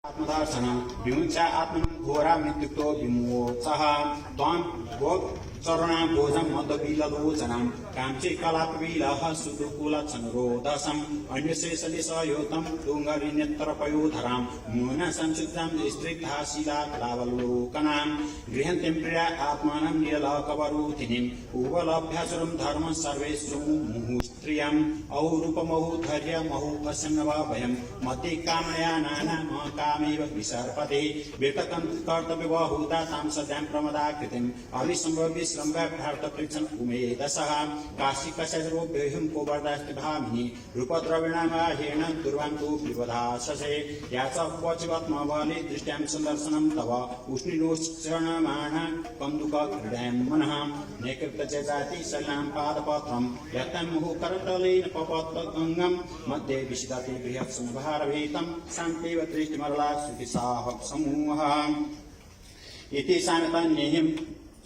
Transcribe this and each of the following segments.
आत्मदर्शन विमुचा आत्मनं घोरा मृत्युक्तो विमोचः त्वां चरणा भोजं मदविललोचनं काञ्चे कलापविलः सुदुकुलचनरोदसम् अन्यशेषलिशयोतं तुङ्गरिनेत्रपयोधरां मूनं संशुद्धां स्त्रिग्धाशिलाकलावलोकनां गृहन्तीं प्रिया आत्मानं निरलकवरुथिनीम् उपलभ्यासुरं धर्मं सर्वेषु मुहुस्त्रियम् औरूपमौधर्यमहु पश्यन्नवाभयं मते कामया नानाम कामेव विसर्पते वेतकं कर्तव्यबहुता तां सद्यां प्रमदाकृतिम् अभिसम्भव्य श्रम्भाभ्यार्थपृच्छन् उमेदसः काशिकशरोभ्यहुं कोवर्दास्ति भामिनी रूपद्रविणामाहेण दुर्वान्तु विवधाससे या च क्वचिवत्मबले दृष्ट्यां सुदर्शनं तव उष्णिनोश्चरणमाण कन्दुकक्रीडां मनः निकृतजजाति शल्यां पादपत्रं यत्तं मुहुकरतलेन पपत्तगङ्गं मध्ये विशिदति बृहत्संभारभीतं शान्तिव दृष्टिमरला श्रुतिसाह समूहः इति सानतन्यहिं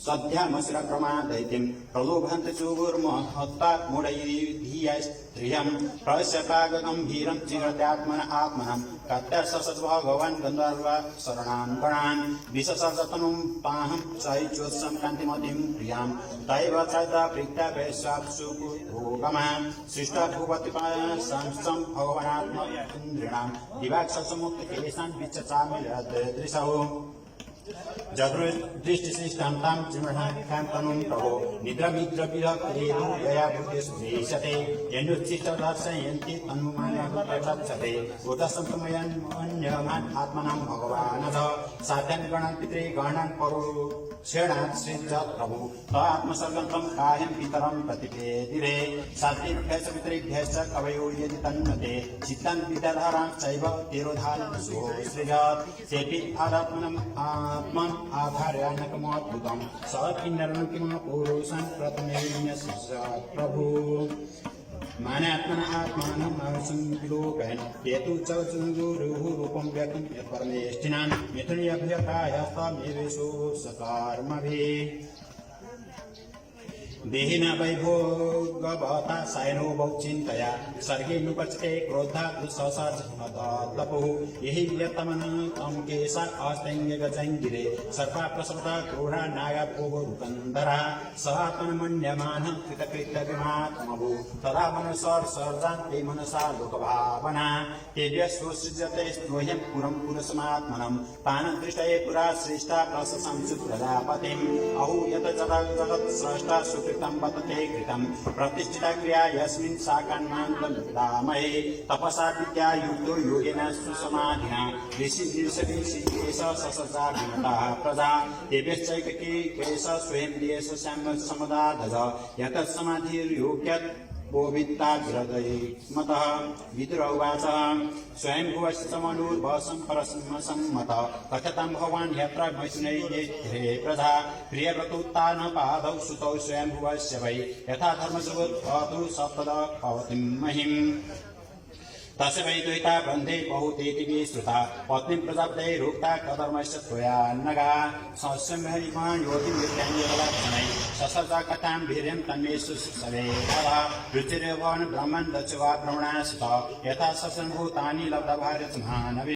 सद्यामस्रक्रमादैतिं प्रलोभन्त चोगुर्महत्ता मूढैर्धियस्त्रियं प्रश्यतागगम्भीरं चिरत्यात्मन आत्मनं कत्यासस भगवान् गन्धर्व शरणान् गणान् विशसर्जतनुं पाहं चैचोत्सं कान्तिमतीं प्रियां दैव चैता प्रीत्या वैश्वाप्सुभोगमान् सृष्टा भूपतिपासं भगवानात्मइन्द्रिणां दिवाक्षसमुक्तकेशान् विच्चचामिलदृशौ जगृदृष्टिशिष्टान्तां चिमृहाकान्तनुं प्रभो निद्रमिद्रविरक्तेदो यया बुद्धिसुदेशते यन्युच्छिष्टदर्शयन्ति तन्मुमान्यप्रचक्षते उतसन्तमयन्मन्यमान् आत्मनां भगवानथ साध्यान् गणान् पित्रे गणान् परोक्षेणात् सृजत् प्रभु त आत्मसर्गन्तं कायं पितरं प्रतिपेदिरे साध्वेभ्यश्च पितरेभ्यश्च कवयो यदि तन्मते चित्तान् विद्याधारां चैव तिरोधारसो सृजत् तेऽपि आदात्मनम् आत्मन् आधार्यानकमद्भुतं स किन्नरं किं पुरुषं प्रथमेन्यसृजत् प्रभु मानात्मन आत्मानं संविलोकयन् हेतु च गुरुः रूपं व्यक्तं यत्परमेष्ठिनां मिथुनयभ्यकायस्तमेवेशो सकर्मभिः देहिन वैभोगवता सायनो बहुचिन्तया सर्गे नुपचते क्रोधा दुःससर्जमदलपुः यहि यतमन तं केशा अस्तैङ्गजङ्गिरे सर्पा प्रसवता क्रूढा नागा भोगरुकन्दरा सहात्मन्यमानः कृतकृत्यभिमात्मभू तदा मनसर्जान् ते मनसा लोकभावना तेभ्यस्तुसृजते स्नोह्यं पुरं पुरुषमात्मनं पानदृष्टये पुरा श्रेष्ठा प्रशंसु प्रजापतिम् अहो यत जगत् स्रष्टा कृतं वतते कृतं प्रतिष्ठिता क्रिया यस्मिन् साकान्मान्तमुदामहे तपसा विद्या युक्तो योगेन सुसमाधिना ऋषिर्षिकेश ससजाभिमतः प्रजा देव्यश्चैकके केश स्वयं देश समुदाधज यतः समाधिर्योग्यत् गोवित्ताग्रदयमतः विदुरवाच स्वयंभुवश्च मनुर्भसं परस्मसम्मतः कथतं भवान् यत्र मैथुनैर्ये प्रजा प्रियव्रतोत्तानपादौ सुतौ स्वयंभुवस्य वै यथा धर्मसुभवतु सप्तदा भवतिं महिम् तस्य वै द्वैता बन्धे बहुतेति विश्रुता पत्नीं प्रजापतेरुक्ता कधर्मश्च त्वयान्नगा सस्यमहिमान् योतिर्व्यङ्ग्यलक्षणैः ससर्जा कथां वीर्यं तन्मे सुसवे रुचिरेवन् ब्रह्मन् दच वा ब्रह्मणासुत यथा ससम्भूतानि लब्धभार्यसमानवे